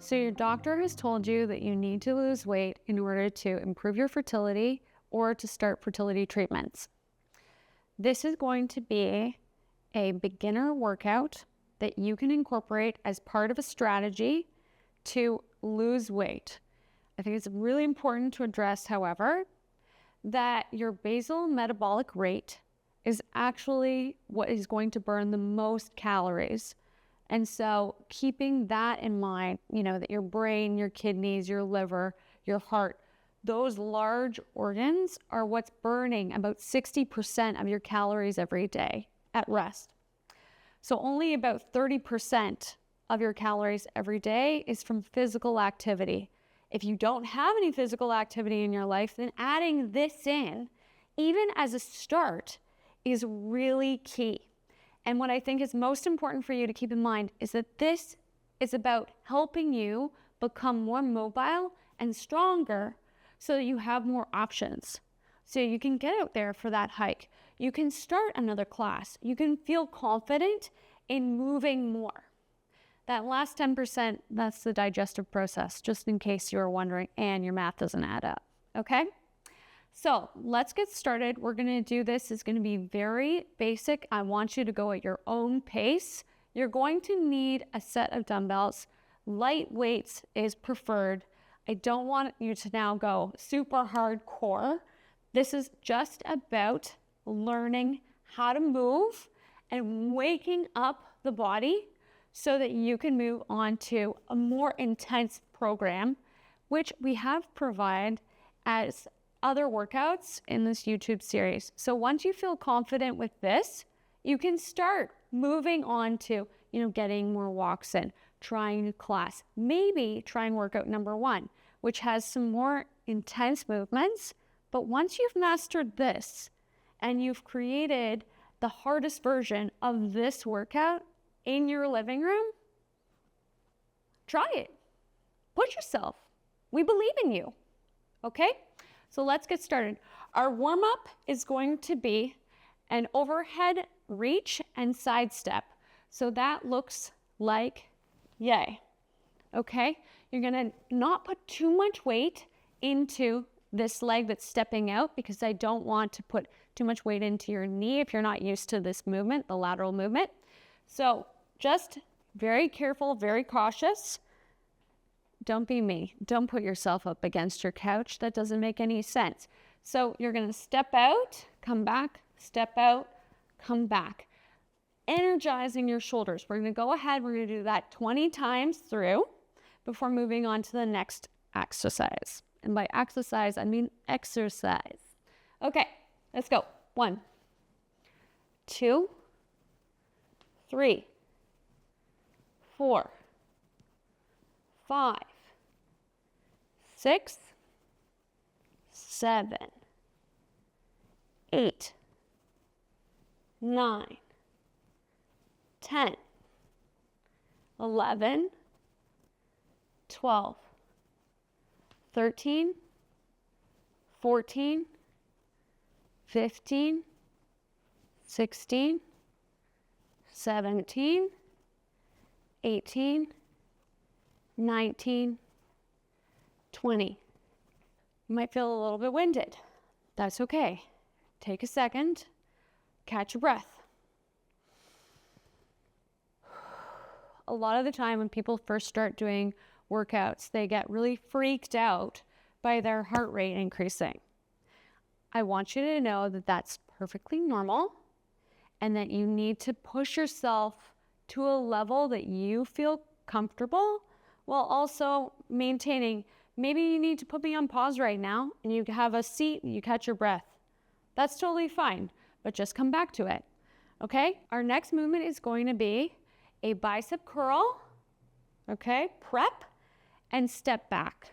So your doctor has told you that you need to lose weight in order to improve your fertility or to start fertility treatments. This is going to be a beginner workout that you can incorporate as part of a strategy to lose weight. I think it's really important to address, however, that your basal metabolic rate is actually what is going to burn the most calories. And so keeping that in mind, that your brain, your kidneys, your liver, your heart, those large organs are what's burning about 60% of your calories every day at rest. So only about 30% of your calories every day is from physical activity. If you don't have any physical activity in your life, then adding this in, even as a start, is really key. And what I think is most important for you to keep in mind is that this is about helping you become more mobile and stronger so that you have more options. So you can get out there for that hike. You can start another class. You can feel confident in moving more. That last 10%, that's the digestive process, just in case you were wondering, and your math doesn't add up, okay? So let's get started. We're gonna do this. It's gonna be very basic. I want you to go at your own pace. You're going to need a set of dumbbells. Light weights is preferred. I don't want you to now go super hardcore. This is just about learning how to move and waking up the body so that you can move on to a more intense program, which we have provided as other workouts in this YouTube series. So once you feel confident with this, you can start moving on to, getting more walks in, trying a class, maybe trying workout number 1, which has some more intense movements. But once you've mastered this and you've created the hardest version of this workout in your living room, try it. Push yourself. We believe in you. Okay? So let's get started. Our warm-up is going to be an overhead reach and side step. So that looks like yay. Okay? You're gonna not put too much weight into this leg that's stepping out because I don't want to put too much weight into your knee if you're not used to this movement, the lateral movement. So just very careful, very cautious. Don't be me. Don't put yourself up against your couch. That doesn't make any sense. So you're going to step out, come back, step out, come back. Energizing your shoulders. We're going to go ahead. We're going to do that 20 times through before moving on to the next exercise. And by exercise, I mean exercise. Okay, let's go. 1, 2, 3, 4, 5, 6, 7, 8, 9, 10, 11, 12, 13, 14, 15, 16, 17, 18, 19, 20. You might feel a little bit winded. That's okay. Take a second, catch your breath. A lot of the time when people first start doing workouts, they get really freaked out by their heart rate increasing. I want you to know that that's perfectly normal and that you need to push yourself to a level that you feel comfortable while also maintaining. Maybe you need to put me on pause right now and you have a seat and you catch your breath. That's totally fine, but just come back to it. Okay? Our next movement is going to be a bicep curl, okay? Prep and step back.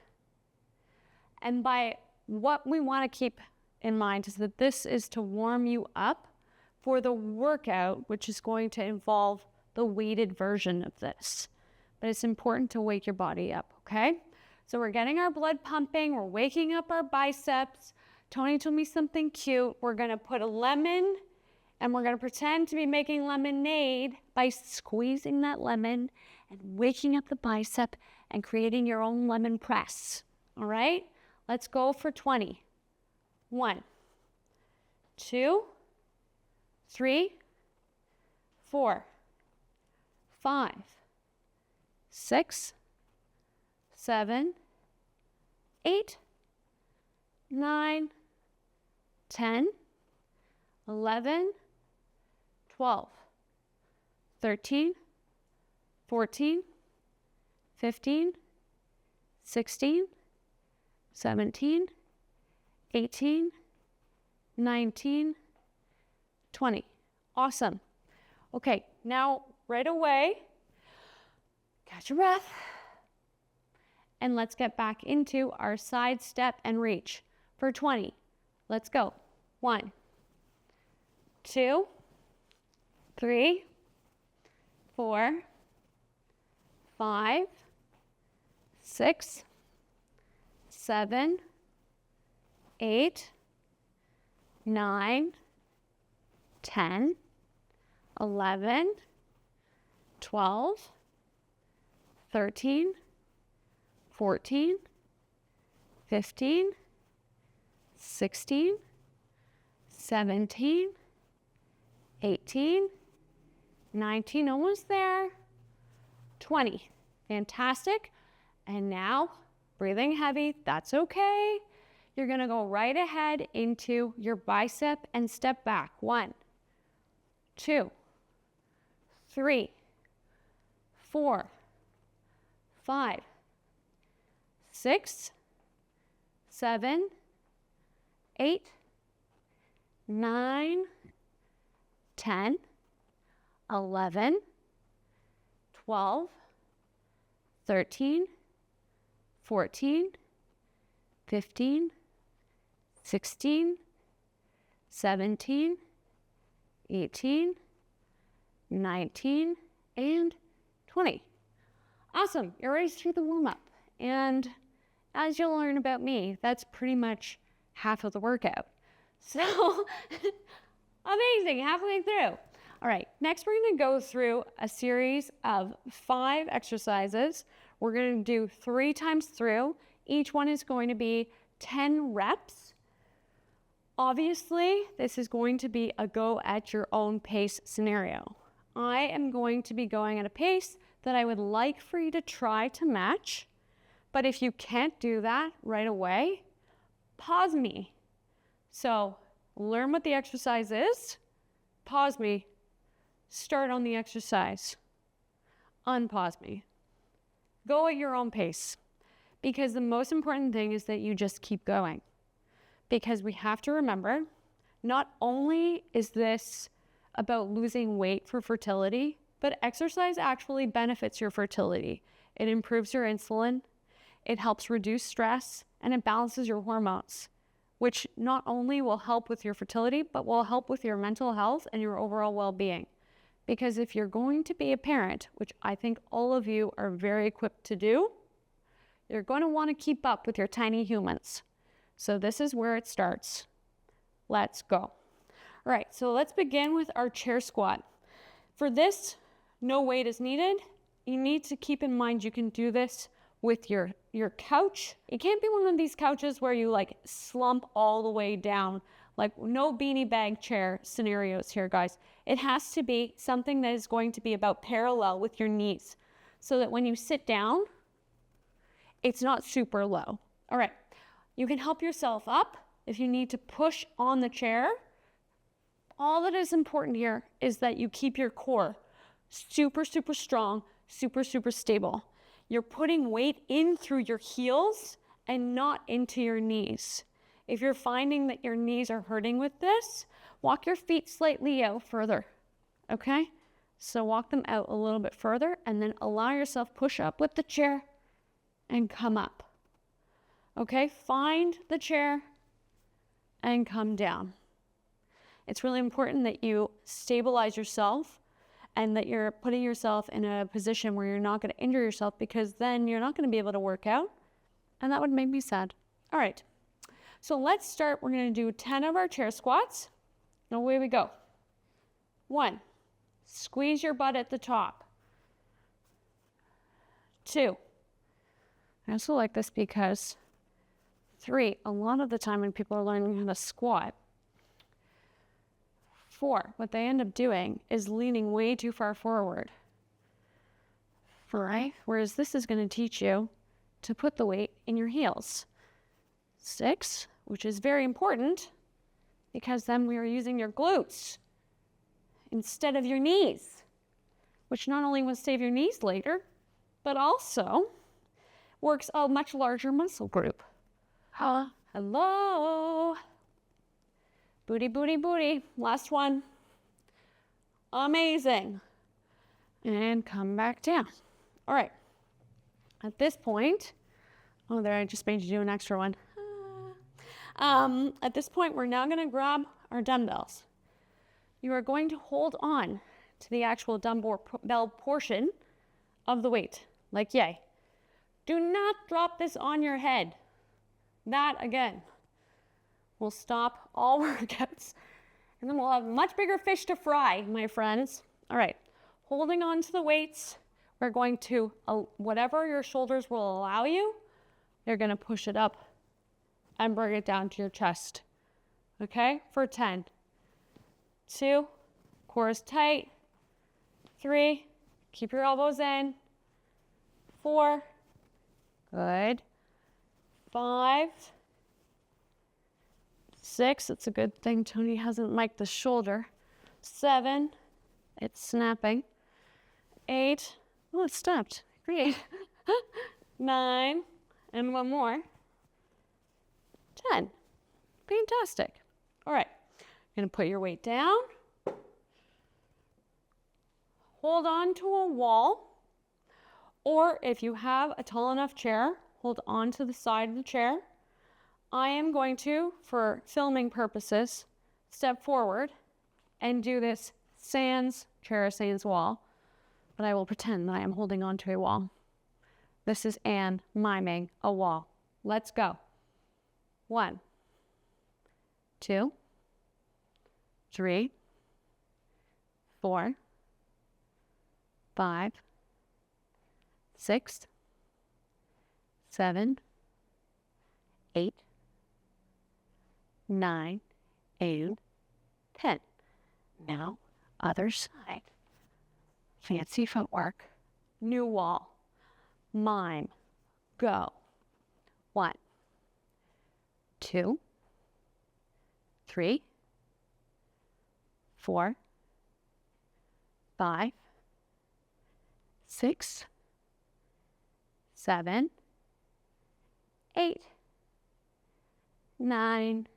And by what we want to keep in mind is that this is to warm you up for the workout, which is going to involve the weighted version of this. But it's important to wake your body up, okay? So we're getting our blood pumping, we're waking up our biceps. Tony told me something cute. We're gonna put a lemon and we're gonna pretend to be making lemonade by squeezing that lemon and waking up the bicep and creating your own lemon press. All right, let's go for 20. 1, 2, 3, 4, 5, 6, 7, 8, 9, 10, 11, 12, 13, 14, 15, 16, 17, 18, 19, 20. Awesome. Okay, now right away, catch your breath, and let's get back into our side step and reach for 20. Let's go. 1, 2, 3, 4, 5, 6, 7, 8, 9, 10, 11, 12, 13, 14, 15, 16, 17, 18, 19, almost there, 20. Fantastic. And now, breathing heavy, that's okay. You're gonna go right ahead into your bicep and step back. 1, 2, 3, 4, 5, 6, 7, 8, 9, 10, 11, 12, 13, 14, 15, 16, 17, 18, 19, and 20. Awesome, you're ready to do the warm-up. And as you'll learn about me, that's pretty much half of the workout. So, amazing, halfway through. All right, next we're gonna go through a series of 5 exercises. We're gonna do 3 times through. Each one is going to be 10 reps. Obviously, this is going to be a go at your own pace scenario. I am going to be going at a pace that I would like for you to try to match. But if you can't do that right away, pause me. So learn what the exercise is, pause me, start on the exercise, unpause me. Go at your own pace, because the most important thing is that you just keep going. Because we have to remember, not only is this about losing weight for fertility, but exercise actually benefits your fertility. It improves your insulin, it helps reduce stress, and it balances your hormones, which not only will help with your fertility, but will help with your mental health and your overall well-being. Because if you're going to be a parent, which I think all of you are very equipped to do, you're going to want to keep up with your tiny humans. So this is where it starts. Let's go. All right, so let's begin with our chair squat. For this, no weight is needed. You need to keep in mind you can do this with your couch. It can't be one of these couches where you like slump all the way down. Like no beanie bag chair scenarios here, guys. It has to be something that is going to be about parallel with your knees so that when you sit down, it's not super low. All right, you can help yourself up if you need to push on the chair. All that is important here is that you keep your core super, super strong, super, super stable. You're putting weight in through your heels and not into your knees. If you're finding that your knees are hurting with this, walk your feet slightly out further, okay? So walk them out a little bit further and then allow yourself push up with the chair and come up. Okay, find the chair and come down. It's really important that you stabilize yourself and that you're putting yourself in a position where you're not going to injure yourself, because then you're not going to be able to work out, and that would make me sad. All right, so let's start. We're going to do 10 of our chair squats. And away we go. 1, squeeze your butt at the top. 2, I also like this because 3, a lot of the time when people are learning how to squat, 4, what they end up doing is leaning way too far forward. 5, whereas this is going to teach you to put the weight in your heels. 6, which is very important because then we are using your glutes instead of your knees, which not only will save your knees later, but also works a much larger muscle group. Hello. Booty, booty, booty. Last one. Amazing. And come back down. All right. At this point, oh, there, I just made you do an extra one. At this point, we're now going to grab our dumbbells. You are going to hold on to the actual dumbbell portion of the weight, like yay. Do not drop this on your head. That, again, will stop all workouts. And then we'll have much bigger fish to fry, my friends. All right, holding on to the weights, we're going to, whatever your shoulders will allow you, you're going to push it up and bring it down to your chest. Okay, for 10. 2, core is tight. 3, keep your elbows in. 4, good. 5, 6, it's a good thing Tony hasn't mic'd the shoulder. 7, it's snapping. 8, oh, it stopped. Great. 9, and one more. 10. Fantastic. All right, you're going to put your weight down. Hold on to a wall, or if you have a tall enough chair, hold on to the side of the chair. I am going to, for filming purposes, step forward and do this sans chair, sans wall, but I will pretend that I am holding on to a wall. This is Anne miming a wall. Let's go. 1, 2, 3, 4, 5, 6, 7, 8, 9, and 10. Now, other side. Fancy footwork. New wall. Mime. Go. 1, 2, 3, 4, 5, 6, 7, 8, 9,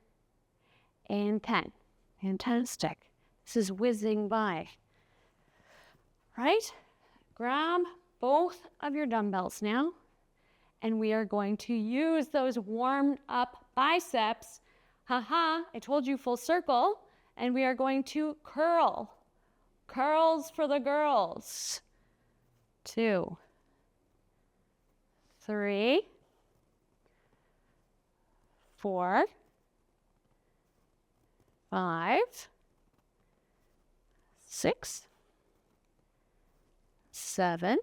and 10. Fantastic. This is whizzing by. Right? Grab both of your dumbbells now, and we are going to use those warmed up biceps. Haha, I told you full circle, and we are going to curl. Curls for the girls. 2, 3, 4, 5, 6, 7,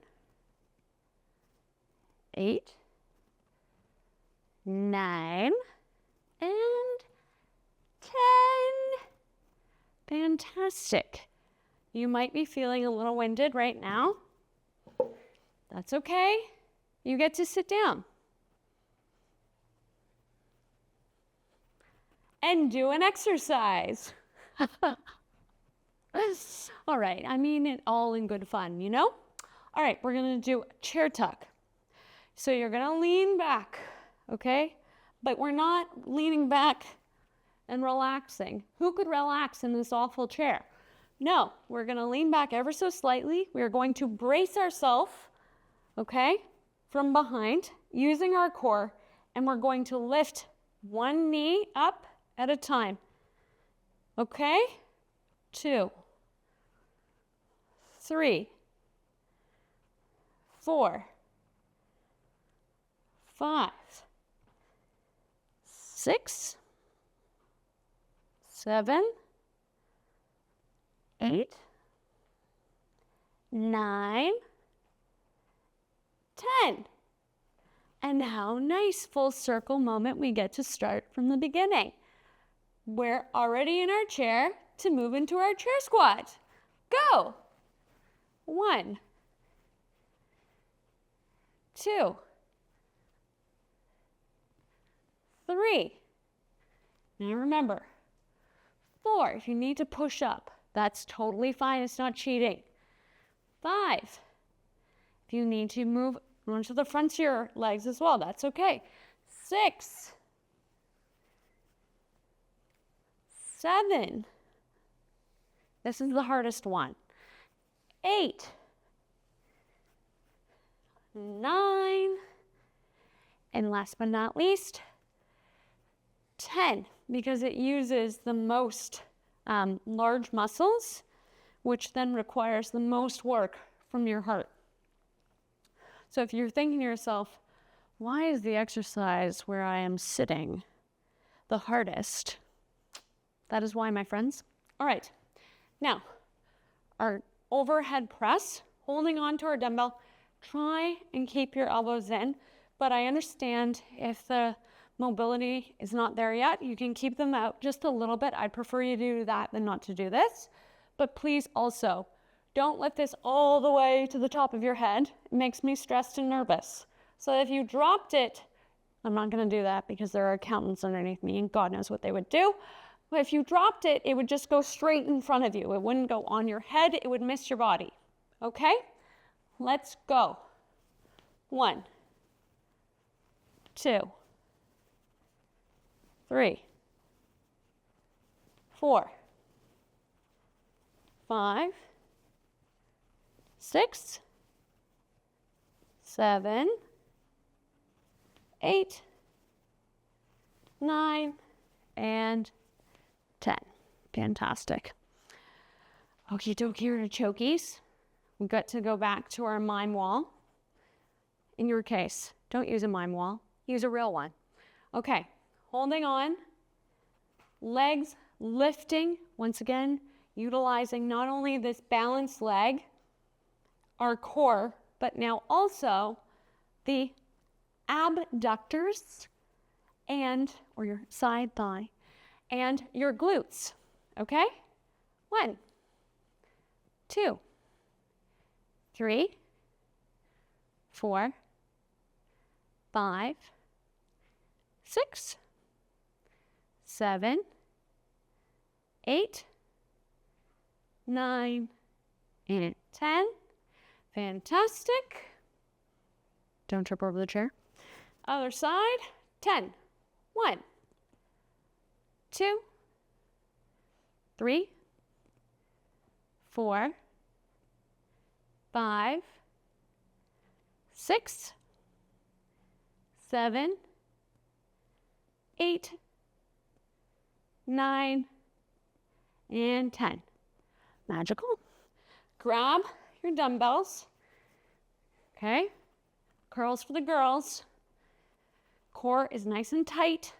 8, 9, and 10. Fantastic. You might be feeling a little winded right now. That's okay. You get to sit down and do an exercise. All right, I mean it all in good fun, you know? All right, we're gonna do a chair tuck. So you're gonna lean back, okay? But we're not leaning back and relaxing. Who could relax in this awful chair? No, we're gonna lean back ever so slightly. We're going to brace ourselves, okay, from behind using our core, and we're going to lift one knee up at a time. Okay? 2, 3, 4, 5, 6, 7, 8, 9, 10. And how nice, full circle moment we get to start from the beginning. We're already in our chair to move into our chair squat. Go. 1, 2, 3. Now remember, 4, if you need to push up, that's totally fine. It's not cheating. 5, if you need to move onto the front of your legs as well, that's okay. 6, 7. This is the hardest one. 8, 9, and last but not least, 10, because it uses the most large muscles, which then requires the most work from your heart. So if you're thinking to yourself, why is the exercise where I am sitting the hardest? That is why, my friends. All right, now our overhead press, holding on to our dumbbell, try and keep your elbows in, but I understand if the mobility is not there yet, you can keep them out just a little bit. I'd prefer you to do that than not to do this, but please also don't lift this all the way to the top of your head. It makes me stressed and nervous. So if you dropped it, I'm not going to do that because there are accountants underneath me and God knows what they would do. But if you dropped it, it would just go straight in front of you. It wouldn't go on your head. It would miss your body. Okay? Let's go. 1, 2, 3, 4, 5, 6, 7, 8, 9, and 10. Fantastic. Okie dokie artichokes. We've got to go back to our mime wall. In your case, don't use a mime wall. Use a real one. Okay, holding on. Legs lifting. Once again, utilizing not only this balanced leg, our core, but now also the abductors or your side thigh and your glutes. Okay? 1, 2, 3, 4, 5, 6, 7, 8, 9, and 10. Fantastic. Don't trip over the chair. Other side. 10. 1, 2, 3, 4, 5, 6, 7, 8, 9, and 10. Magical. Grab your dumbbells. Okay. Curls for the girls. Core is nice and tight.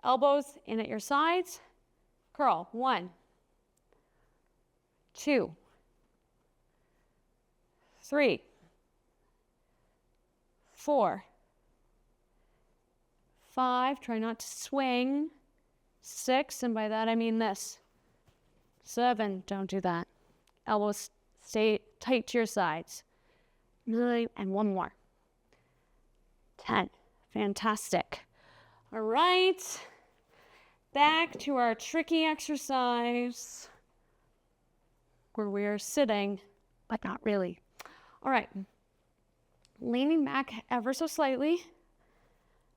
Elbows in at your sides. Curl. 1, 2, 3, 4, 5. Try not to swing. 6, and by that I mean this. 7, don't do that. Elbows stay tight to your sides. 9, and 1 more. 10. Fantastic. All right. Back to our tricky exercise where we are sitting, but not really. All right. Leaning back ever so slightly,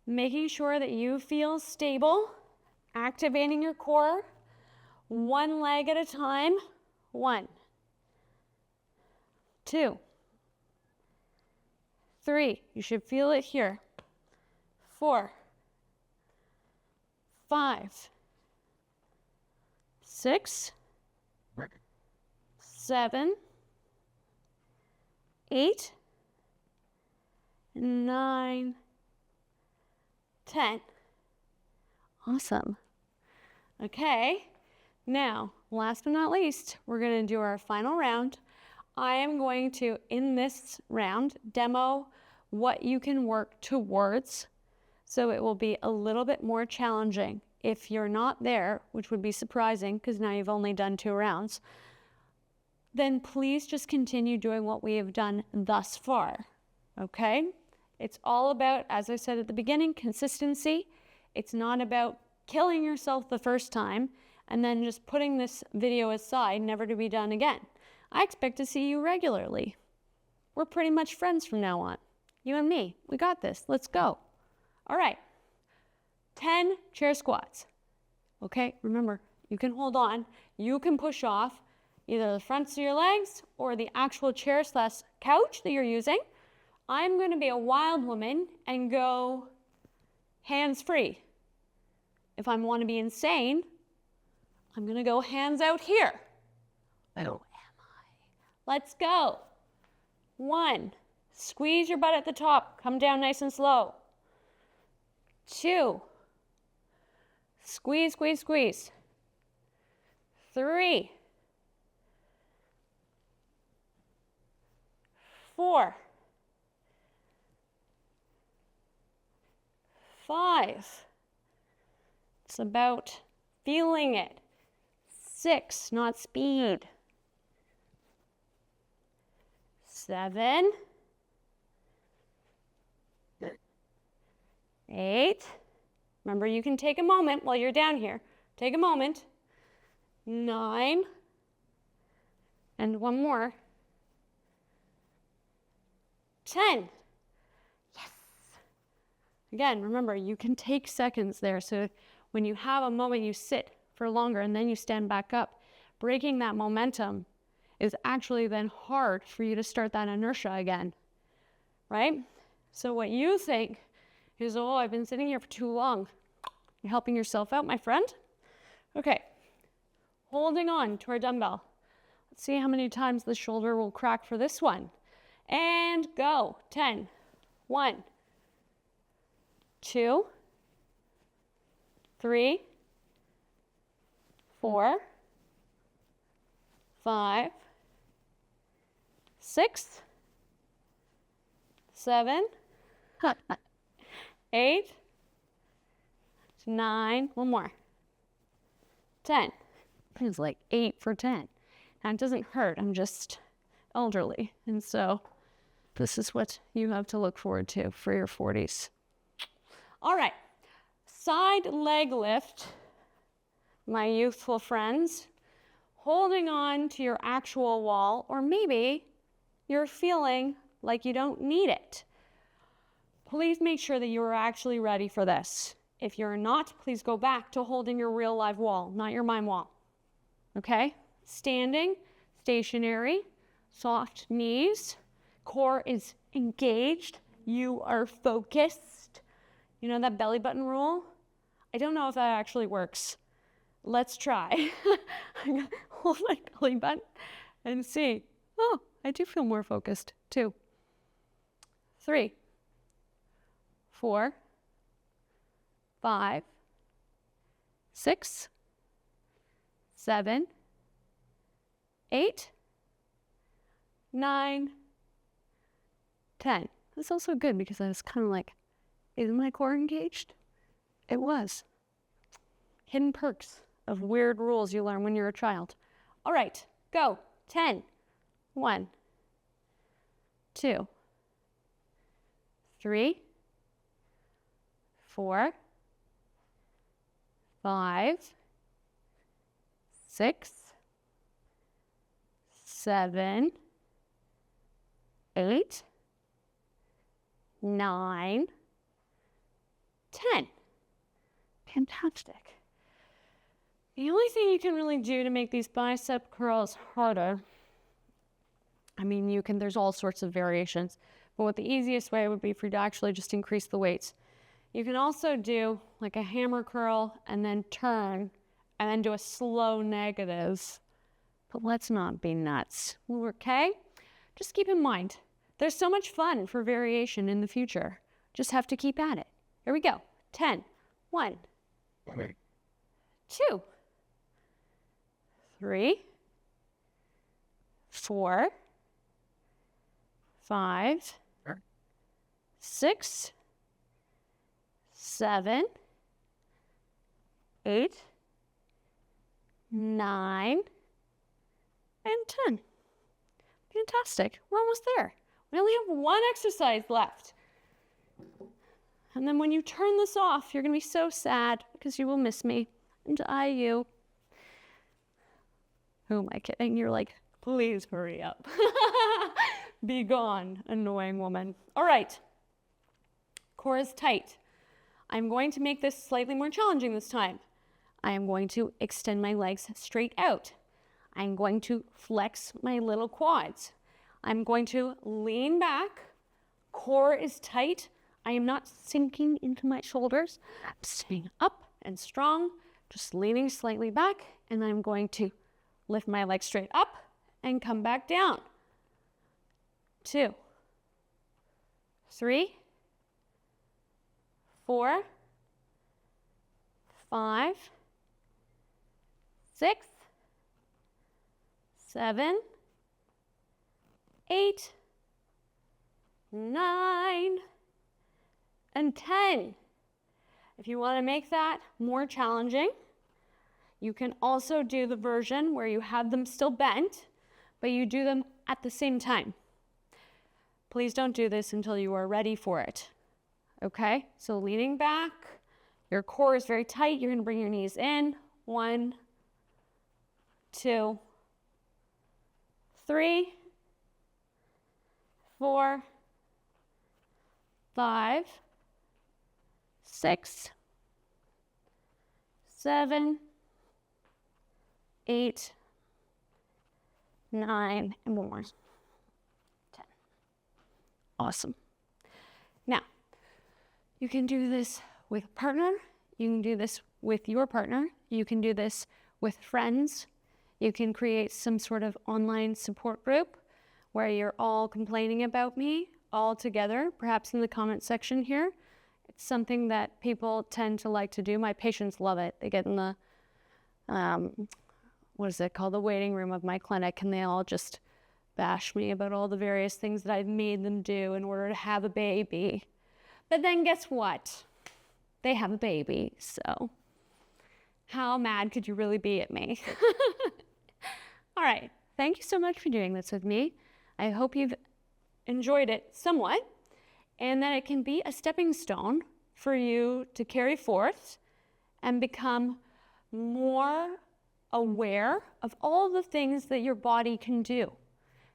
making sure that you feel stable, activating your core, one leg at a time. 1, 2, 3, you should feel it here. 4, 5, 6, 7, 8, 9, 10. Awesome. Okay, now, last but not least, we're going to do our final round. I am going to, in this round, demo what you can work towards. So it will be a little bit more challenging. If you're not there, which would be surprising because now you've only done 2 rounds, then please just continue doing what we have done thus far, okay? It's all about, as I said at the beginning, consistency. It's not about killing yourself the first time and then just putting this video aside, never to be done again. I expect to see you regularly. We're pretty much friends from now on. You and me, we got this, let's go. All right, 10 chair squats. Okay, remember, you can hold on, you can push off either the fronts of your legs or the actual chair / couch that you're using. I'm gonna be a wild woman and go hands free. If I wanna be insane, I'm gonna go hands out here. Oh, am I? Let's go. 1, squeeze your butt at the top, come down nice and slow. 2, squeeze, squeeze, squeeze. 3, 4, 5. It's about feeling it. 6, not speed. 7, 8. Remember, you can take a moment while you're down here. Take a moment. 9. And one more. 10. Yes. Again, remember, you can take seconds there. So when you have a moment, you sit for longer and then you stand back up. Breaking that momentum is actually then hard for you to start that inertia again, right? So what you think is, oh, I've been sitting here for too long. You're helping yourself out, my friend. Okay, holding on to our dumbbell. Let's see how many times the shoulder will crack for this one. And go. 10. 1, 2, 3, 4, 5, 6, 7, 8, 9, one more, 10. It's like 8 for 10. Now it doesn't hurt, I'm just elderly. And so this is what you have to look forward to for your 40s. All right, side leg lift, my youthful friends, holding on to your actual wall, or maybe you're feeling like you don't need it. Please make sure that you are actually ready for this. If you're not, please go back to holding your real live wall, not your mind wall. Okay? Standing, stationary, soft knees, core is engaged, you are focused. You know that belly button rule? I don't know if that actually works. Let's try. I'm gonna hold my belly button and see. Oh, I do feel more focused too. 3, 4, 5, 6, 7, 8, 9, 10. That's also good because I was kind of like, is my core engaged? It was. Hidden perks of weird rules you learn when you're a child. All right, go. 10. 1, 2, 3, 4, 5, 6, 7, 8, 9, 10. Fantastic. The only thing you can really do to make these bicep curls harder, there's all sorts of variations, but what the easiest way would be for you to actually just increase the weights. You can also do like a hammer curl and then turn and then do a slow negative. But let's not be nuts, okay? Just keep in mind, there's so much fun for variation in the future. Just have to keep at it. Here we go. 10. 1, 2, 3, 4, 5, 6, 7, 8, 9, and 10. Fantastic. We're almost there. We only have one exercise left. And then when you turn this off, you're going to be so sad because you will miss me. And I you. Who am I kidding? You're like, please hurry up. Be gone, annoying woman. All right. Core is tight. I'm going to make this slightly more challenging this time. I am going to extend my legs straight out. I'm going to flex my little quads. I'm going to lean back. Core is tight. I am not sinking into my shoulders. I'm staying up and strong, just leaning slightly back, and I'm going to lift my legs straight up and come back down. 2, 3, 4, 5, 6, 7, 8, 9, and 10. If you want to make that more challenging, you can also do the version where you have them still bent, but you do them at the same time. Please don't do this until you are ready for it. Okay? So leaning back, your core is very tight. You're going to bring your knees in. 1, 2, 3, 4, 5, 6, 7, 8, 9, and one more. 10. Awesome. Now, you can do this with a partner. You can do this with your partner. You can do this with friends. You can create some sort of online support group where you're all complaining about me all together, perhaps in the comment section here. It's something that people tend to like to do. My patients love it. They get in the, what is it called, the waiting room of my clinic, and they all just bash me about all the various things that I've made them do in order to have a baby. But then guess what? They have a baby, so how mad could you really be at me? All right, thank you so much for doing this with me. I hope you've enjoyed it somewhat, and that it can be a stepping stone for you to carry forth and become more aware of all the things that your body can do.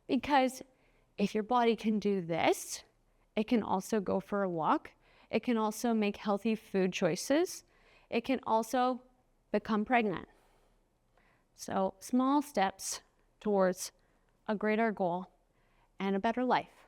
Because if your body can do this, it can also go for a walk. It can also make healthy food choices. It can also become pregnant. So small steps towards a greater goal and a better life.